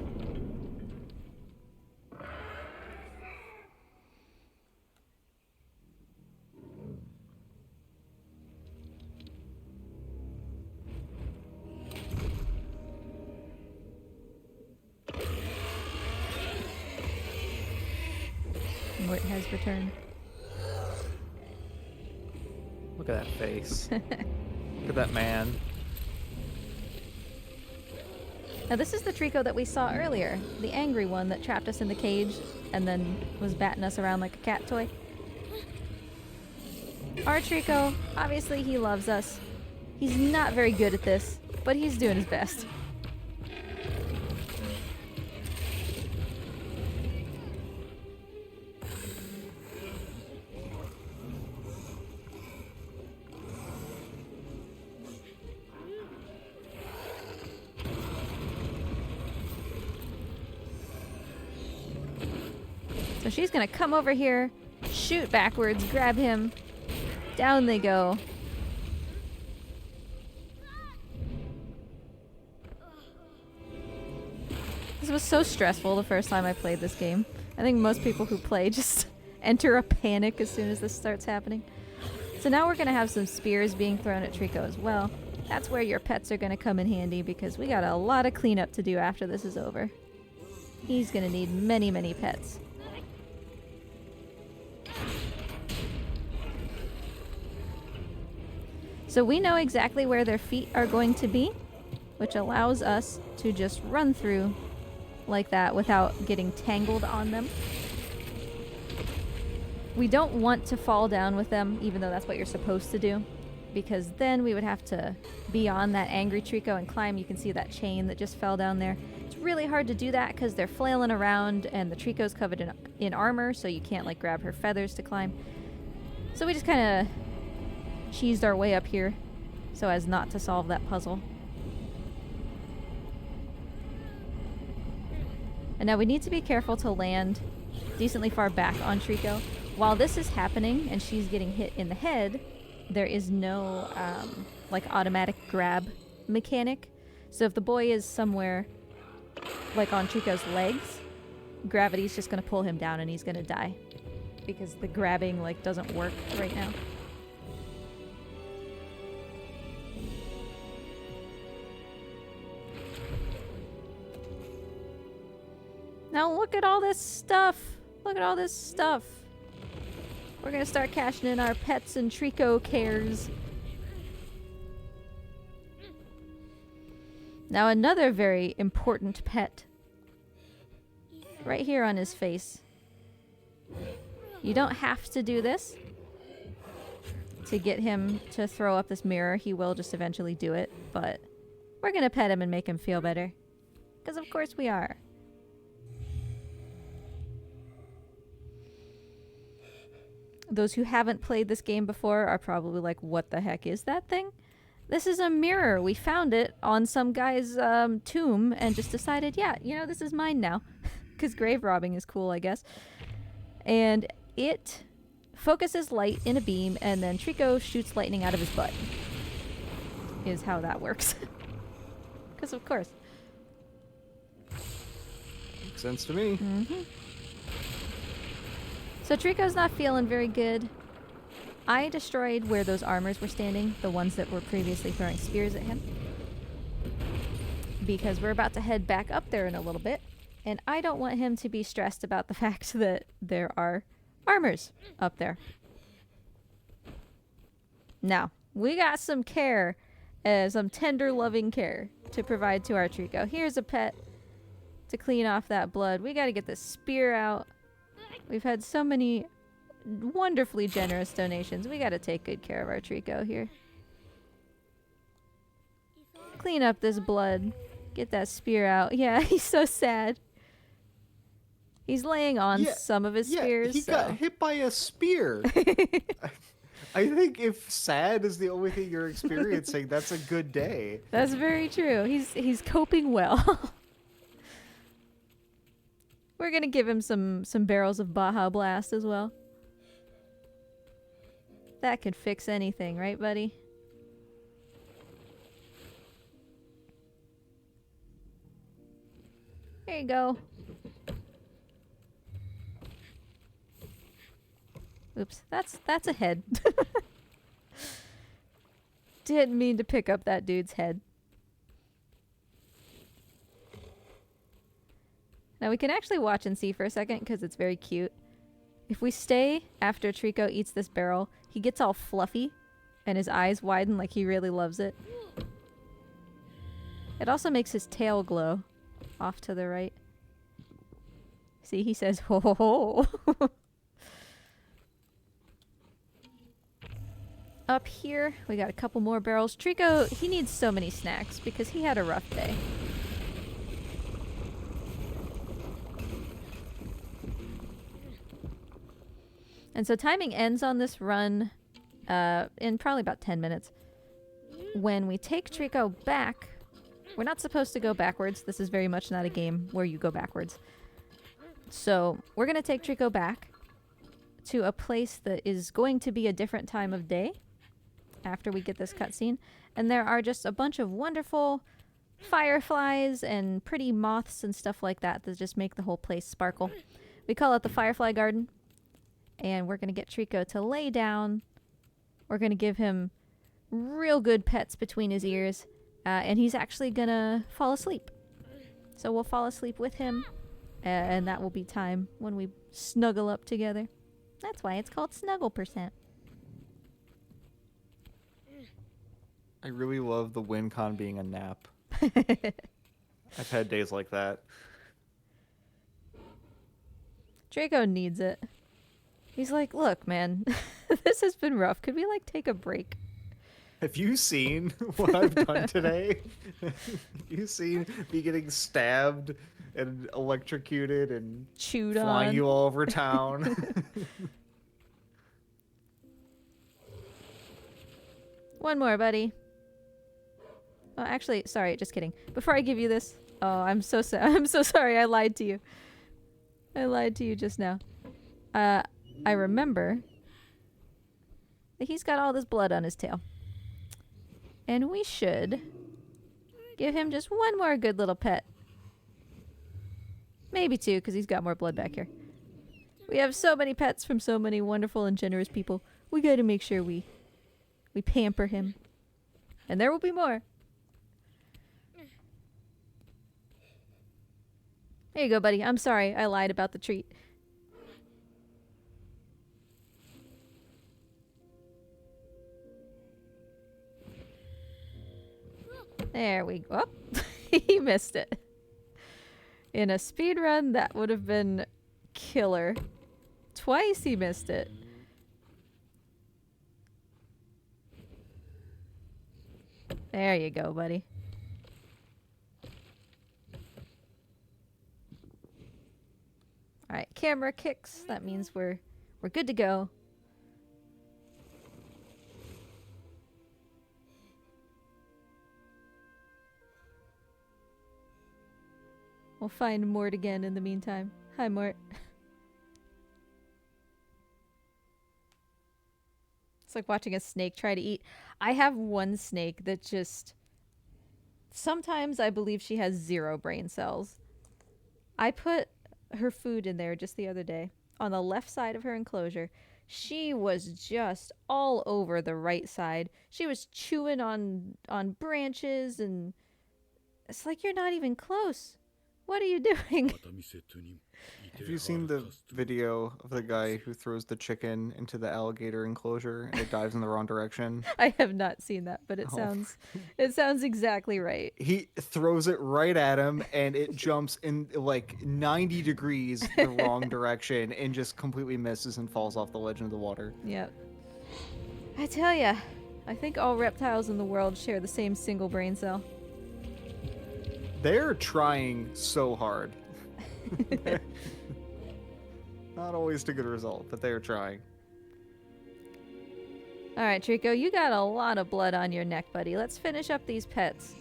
Mort has returned. Look at that face. Look at that man. Now this is the Trico that we saw earlier. The angry one that trapped us in the cage and then was batting us around like a cat toy. Our Trico, obviously he loves us. He's not very good at this, but he's doing his best. So she's gonna come over here, shoot backwards, grab him. Down they go. This was so stressful the first time I played this game. I think most people who play just enter a panic as soon as this starts happening. So now we're gonna have some spears being thrown at Trico as well. That's where your pets are gonna come in handy because we got a lot of cleanup to do after this is over. He's gonna need many, many pets. So we know exactly where their feet are going to be, which allows us to just run through like that without getting tangled on them. We don't want to fall down with them, even though that's what you're supposed to do, because then we would have to be on that angry Trico and climb. You can see that chain that just fell down there. It's really hard to do that because they're flailing around and the Trico's covered in armor, so you can't like grab her feathers to climb. So we just kind of cheesed our way up here so as not to solve that puzzle. And now we need to be careful to land decently far back on Trico. While this is happening and she's getting hit in the head, there is no like automatic grab mechanic. So if the boy is somewhere like on Trico's legs, gravity's just gonna pull him down and he's gonna die because the grabbing like doesn't work right now. Now look at all this stuff. Look at all this stuff. We're gonna start cashing in our pets and Trico cares. Now another very important pet. Right here on his face. You don't have to do this. to get him to throw up this mirror. He will just eventually do it, but we're gonna pet him and make him feel better. Because of course we are. Those who haven't played this game before are probably like, what the heck is that thing? This is a mirror. We found it on some guy's tomb and just decided, yeah, you know, this is mine now. Because grave robbing is cool, I guess. And it focuses light in a beam, and then Trico shoots lightning out of his butt. Is how that works. Because of course. Makes sense to me. Mm-hmm. So Trico's not feeling very good. I destroyed where those armors were standing, the ones that were previously throwing spears at him. Because we're about to head back up there in a little bit, and I don't want him to be stressed about the fact that there are armors up there. Now, we got some care, some tender loving care to provide to our Trico. Here's a pet to clean off that blood. We gotta get this spear out. We've had so many wonderfully generous donations. We gotta take good care of our Trico here. Clean up this blood. Get that spear out. Yeah, he's so sad. He's laying on some of his spears. He got hit by a spear. I think if sad is the only thing you're experiencing, that's a good day. That's very true. He's coping well. We're gonna give him some barrels of Baja Blast as well. That could fix anything, right, buddy? There you go. Oops, that's a head. Didn't mean to pick up that dude's head. Now we can actually watch and see for a second because it's very cute. If we stay after Trico eats this barrel, he gets all fluffy and his eyes widen like he really loves it. It also makes his tail glow off to the right. See, he says, ho ho ho. Up here, we got a couple more barrels. Trico, he needs so many snacks because he had a rough day. And so timing ends on this run in probably about 10 minutes. When we take Trico back, we're not supposed to go backwards. This is very much not a game where you go backwards. So we're going to take Trico back to a place that is going to be a different time of day after we get this cutscene. And there are just a bunch of wonderful fireflies and pretty moths and stuff like that that just make the whole place sparkle. We call it the Firefly Garden. And we're going to get Trico to lay down. We're going to give him real good pets between his ears. And he's actually going to fall asleep. So we'll fall asleep with him. And that will be time when we snuggle up together. That's why it's called Snuggle%. I really love the WinCon being a nap. I've had days like that. Draco needs it. He's like, look, man, this has been rough. Could we, like, take a break? Have you seen what I've done today? Have you seen me getting stabbed and electrocuted and chewed flying on you all over town? One more, buddy. Oh, actually, sorry, just kidding. Before I give you this, oh, I'm so sorry. I lied to you. I lied to you just now. I remember that he's got all this blood on his tail. And we should give him just one more good little pet. Maybe two, because he's got more blood back here. We have so many pets from so many wonderful and generous people. We gotta make sure we pamper him. And there will be more. There you go, buddy. I'm sorry I lied about the treat. There we go. Oh, he missed it. In a speed run, that would have been killer. Twice he missed it. There you go, buddy. All right, camera kicks. That means we're good to go. We'll find Mort again in the meantime. Hi, Mort. It's like watching a snake try to eat. I have one snake that just... Sometimes I believe she has 0 brain cells. I put her food in there just the other day. On the left side of her enclosure, she was just all over the right side. She was chewing on branches, and it's like, you're not even close. What are you doing? Have you seen the video of the guy who throws the chicken into the alligator enclosure and it dives in the wrong direction? I have not seen that, but it sounds exactly right. He throws it right at him and it jumps in like 90 degrees the wrong direction and just completely misses and falls off the ledge into the water. Yep. I tell ya, I think all reptiles in the world share the same single brain cell. They're trying so hard. Not always to good result, but they're trying. All right, Trico, you got a lot of blood on your neck, buddy. Let's finish up these pets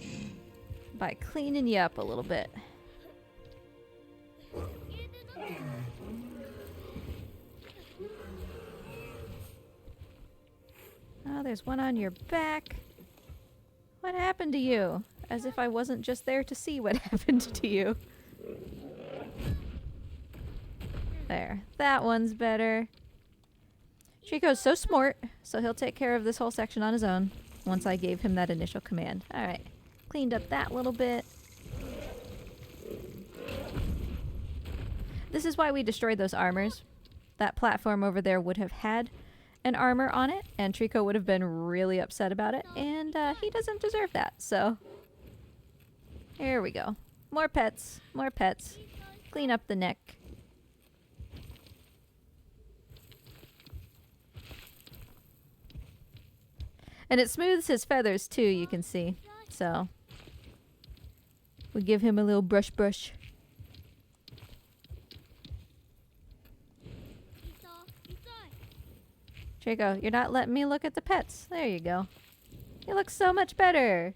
by cleaning you up a little bit. Oh, there's one on your back. What happened to you? As if I wasn't just there to see what happened to you. There. That one's better. Trico's so smart, so he'll take care of this whole section on his own once I gave him that initial command. Alright. Cleaned up that little bit. This is why we destroyed those armors. That platform over there would have had an armor on it, and Trico would have been really upset about it, and he doesn't deserve that, so... Here we go. More pets. More pets. Clean up the neck. And it smooths his feathers too, you can see. So we give him a little brush. Trico, you're not letting me look at the pets. There you go. You look so much better.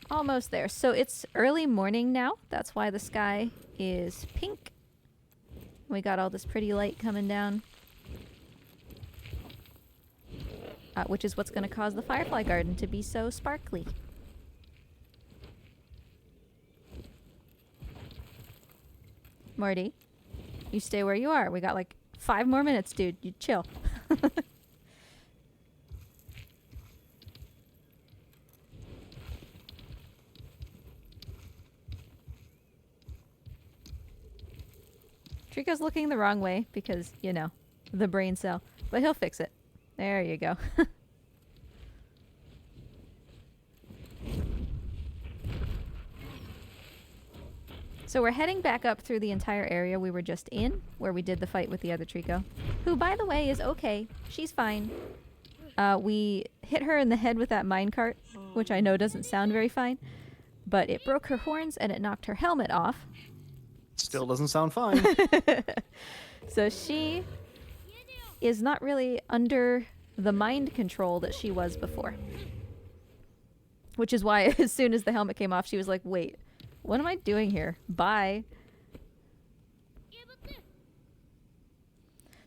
Almost there. So it's early morning now. That's why the sky is pink. We got all this pretty light coming down. Which is what's going to cause the firefly garden to be so sparkly. Morty, you stay where you are. We got like 5 more minutes, dude. You chill. Trico's looking the wrong way because, you know, the brain cell. But he'll fix it. There you go. So we're heading back up through the entire area we were just in, where we did the fight with the other Trico. Who, by the way, is okay. She's fine. We hit her in the head with that minecart, which I know doesn't sound very fine. But it broke her horns and it knocked her helmet off. Still doesn't sound fine. So she is not really under the mind control that she was before. Which is why as soon as the helmet came off, she was like, wait, what am I doing here? Bye.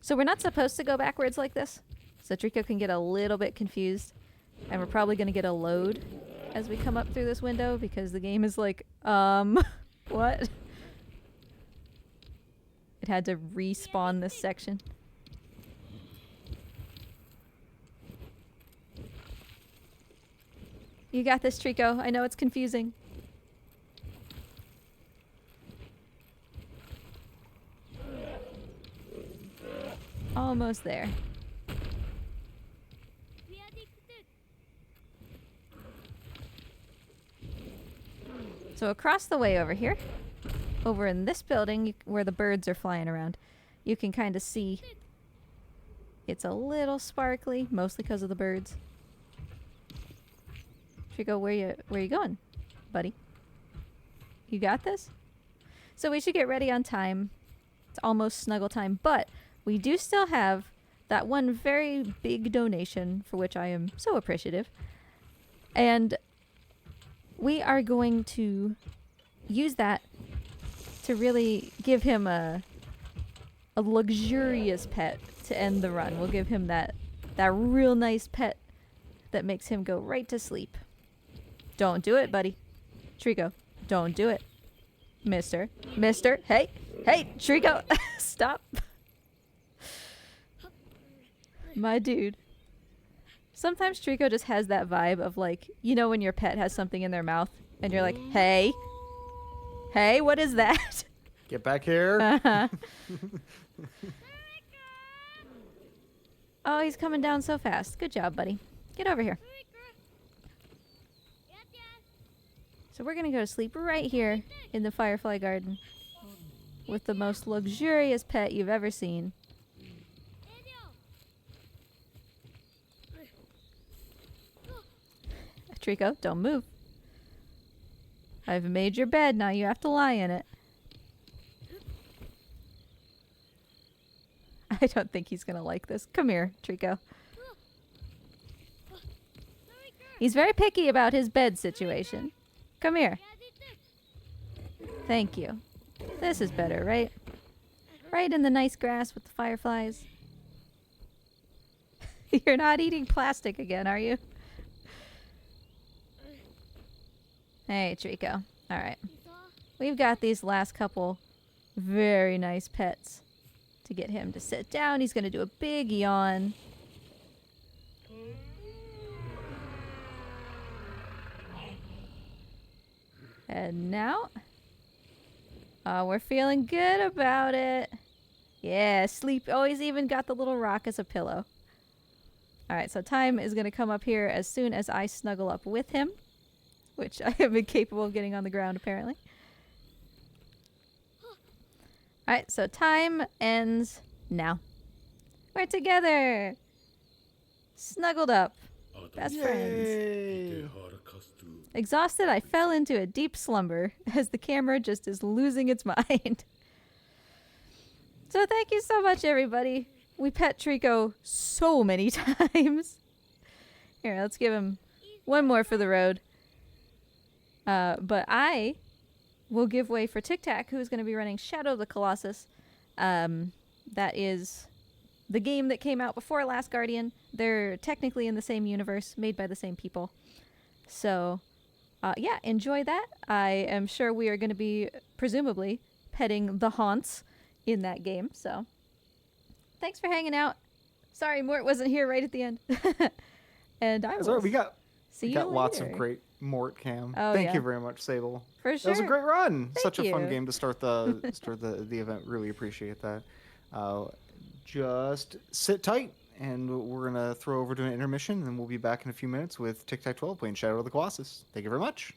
So we're not supposed to go backwards like this. So Trico can get a little bit confused. And we're probably going to get a load as we come up through this window because the game is like, what? It had to respawn this section. You got this, Trico. I know it's confusing. Almost there. So across the way over here, over in this building where the birds are flying around, you can kind of see it's a little sparkly, mostly because of the birds. Trico, where you going, buddy? You got this? So we should get ready on time. It's almost snuggle time, but we do still have that one very big donation for which I am so appreciative. And we are going to use that to really give him a luxurious pet to end the run. We'll give him that real nice pet that makes him go right to sleep. Don't do it, buddy. Trico, don't do it. Mister, hey, Trico, stop. My dude. Sometimes Trico just has that vibe of like, you know when your pet has something in their mouth and you're like, hey, what is that? Get back here. Uh-huh. Oh, he's coming down so fast. Good job, buddy. Get over here. So we're going to go to sleep right here in the Firefly Garden with the most luxurious pet you've ever seen. Trico, don't move. I've made your bed, now you have to lie in it. I don't think he's gonna like this. Come here, Trico. He's very picky about his bed situation. Come here. Thank you. This is better, right? Right in the nice grass with the fireflies. You're not eating plastic again, are you? Hey, Trico. Alright. We've got these last couple very nice pets to get him to sit down. He's going to do a big yawn. And now, we're feeling good about it. Yeah, sleep. Oh, he's even got the little rock as a pillow. Alright, so time is going to come up here as soon as I snuggle up with him, which I am incapable of getting on the ground, apparently. Alright, so time ends now. We're together! Snuggled up. Best friends. Exhausted, I fell into a deep slumber as the camera just is losing its mind. So thank you so much, everybody. We pet Trico so many times. Here, let's give him one more for the road. But I will give way for Tic Tac, who is going to be running Shadow of the Colossus. That is the game that came out before Last Guardian. They're technically in the same universe, made by the same people. So, yeah, enjoy that. I am sure we are going to be, presumably, petting the haunts in that game. So, thanks for hanging out. Sorry Mort wasn't here right at the end. And I will We got see you got lots of later. great Mort cam. Oh, Thank yeah. you very much, Sable. For That was a sure. great run. Thank Such a fun you. game to start the the event. Really appreciate that. Just sit tight, and we're gonna throw over to an intermission, and we'll be back in a few minutes with Tic Tac 12 playing Shadow of the Colossus. Thank you very much.